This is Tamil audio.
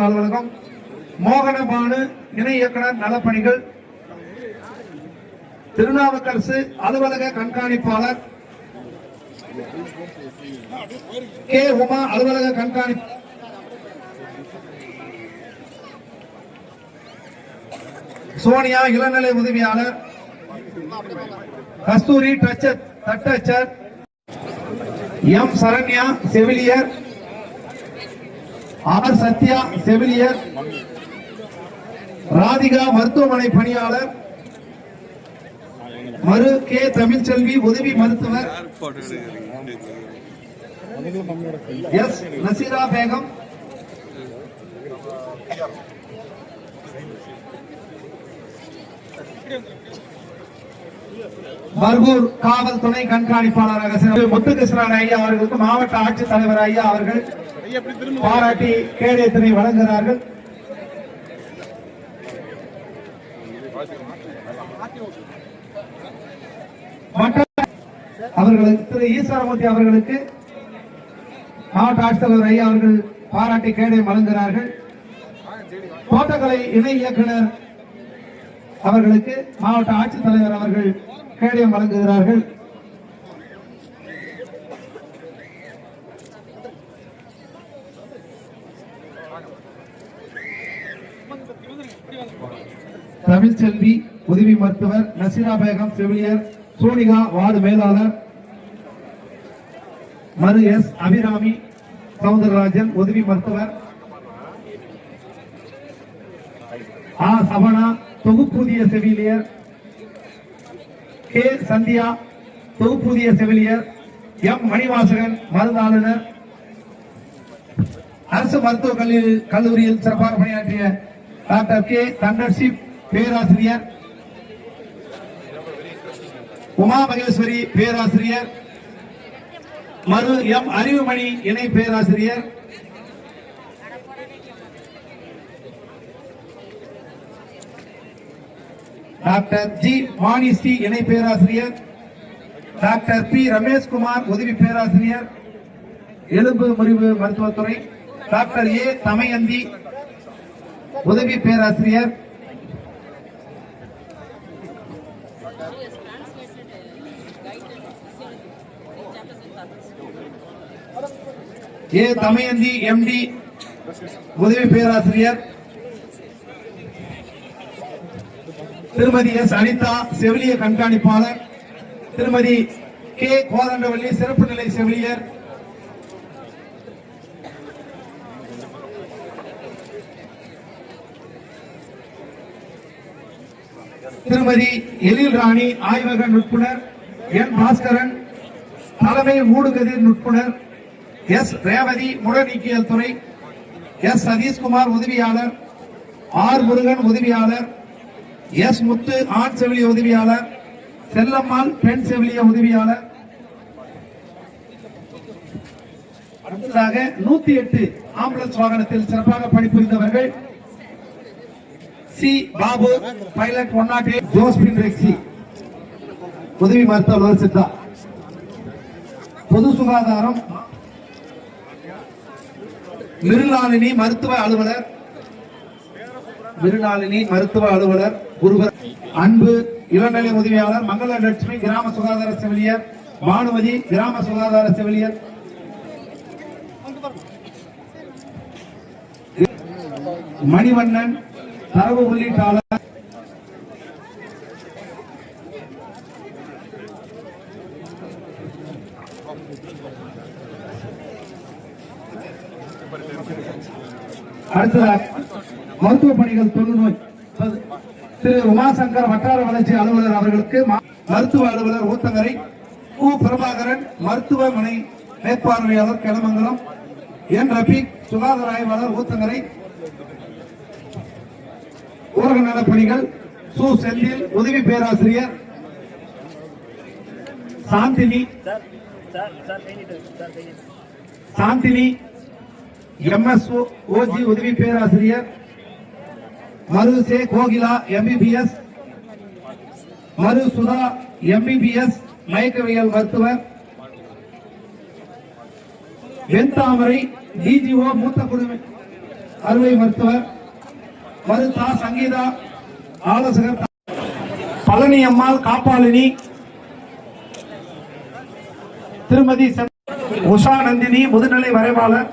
இயக்குனர் அலுவலகம், மோகனபானு இணை இயக்குனர் நலப்பணிகள், திருநாவுக்கரசு அலுவலக கண்காணிப்பாளர், கே உமா அலுவலக கண்காணிப்பாளர், சோனியா இளநிலை உதவியாளர், கஸ்தூரி தட்டச்சர், எம் சரண்யா செவிலியர், ஆர் சத்யா செவிலியர், ராதிகா மருத்துவமனை பணியாளர், மறு கே தமிழ்ச்செல்வி உதவி மருத்துவர், எஸ் நசீரா பேகம், பர்கூர் காவல் துணை கண்காணிப்பாளராக முத்துகிருஷ்ணன் ஐயா அவர்களுக்கு மாவட்ட ஆட்சித்தலைவர் ஐயா அவர்கள் பாராட்டி கேடயத்தினை வழங்குகிறார்கள். அவர்களுக்கு திரு ஈஸ்வரமூர்த்தி அவர்களுக்கு மாவட்ட ஆட்சித்தலைவர் ஐயா அவர்கள் பாராட்டி கேடயம் வழங்குகிறார்கள். தோட்டக்கலை இணை இயக்குனர் அவர்களுக்கு மாவட்ட ஆட்சித்தலைவர் அவர்கள் கேடயம் வழங்குகிறார்கள். தமிழ்ச்செல்வி உதவி மருத்துவர், நசீரா பேகம் செவிலியர், சோனிகா வார்டு மேலாளர், மறு எஸ் அபிராமி சவுந்தரராஜன் உதவி மருத்துவர், ஆ சபனா தொகுப்பூதிய செவிலியர், கே சந்தியா தொகுப்பூதிய செவிலியர், எம் மணிவாசகன் மருந்தாளுநர், அரசு மருத்துவக் கல்லூரியில் சிறப்பாக பணியாற்றிய டாக்டர் கே தண்டர்ஷிப் பேராசிரியர், உமா மகேஸ்வரி பேராசிரியர், மறு எம் அறிவுமணி இணை பேராசிரியர், டாக்டர் ஜி மானிஸ்ரீ இணை பேராசிரியர், டாக்டர் பி ரமேஷ்குமார் உதவி பேராசிரியர், எலும்பு முறிவு மருத்துவத்துறை, டாக்டர் ஏ தமயந்தி உதவி பேராசிரியர், ஏ தமயந்தி எம்டி உதவி பேராசிரியர், திருமதி எஸ் அனிதா செவிலிய கண்காணிப்பாளர், திருமதி கே கோதண்டவள்ளி சிறப்பு நிலை செவிலியர், திருமதி எழில் ராணி ஆய்வக நுட்புணர், என் பாஸ்கரன் தலைமை ஊடுகதிர் நுட்புணர், எஸ் ரேவதி முடநீக்கியல் துறை, எஸ் சதீஷ்குமார் உதவியாளர், ஆர் முருகன் உதவியாளர், எஸ் முத்து ஆண் செவிலிய உதவியாளர், செல்லம்மாள் பெண் செவிலிய உதவியாளர். அடுத்ததாக 108 ஆம்புலன்ஸ் வாகனத்தில் சிறப்பாக பணிபுரிந்தவர்கள் C Babu pilot 108, Josephine Rexy உதவி மருத்துவர் சித்தா, பொது சுகாதாரம் மிருளாலினி மருத்துவ அலுவலர், குருவர் அன்பு இளநிலை உதவியாளர், மங்கள லட்சுமி கிராம சுகாதார செவிலியர், பானுமதி கிராம சுகாதார செவிலியர், மணிவண்ணன் தரவு உள்ளிட்டாளர், அடுத்ததாக மருத்துவ பணிகள் தொழுநோய் திரு உமாசங்கர் வட்டார வளர்ச்சி அலுவலர் அவர்களுக்கு மருத்துவ அலுவலர் ஊத்தங்கரை, கு பிரபாகரன் மருத்துவமனை மேற்பார்வையாளர் கிளமங்கலம், என் ரபீக் சுகாதார ஆய்வாளர் ஊத்தங்கரை, ஊரக நலப் பணிகள் சு செந்தில் உதவி பேராசிரியர், சாந்தினி எம்எஸ்ஓ ஓஜி உதவி பேராசிரியர், மரு சே கோகிலா எம்பிபிஎஸ், மரு சுதா எம்பிபிஎஸ் மயக்கவியல் மருத்துவர், வெண்தாமரை டிஜிஓ மூத்த குடிமை அறுவை மருத்துவர் மருதா சங்கீதா ஆலோசகர் பழனி அம்மாள் காப்பாளினி திருமதி உஷா நந்தினி முதுநிலை வரைவாளர்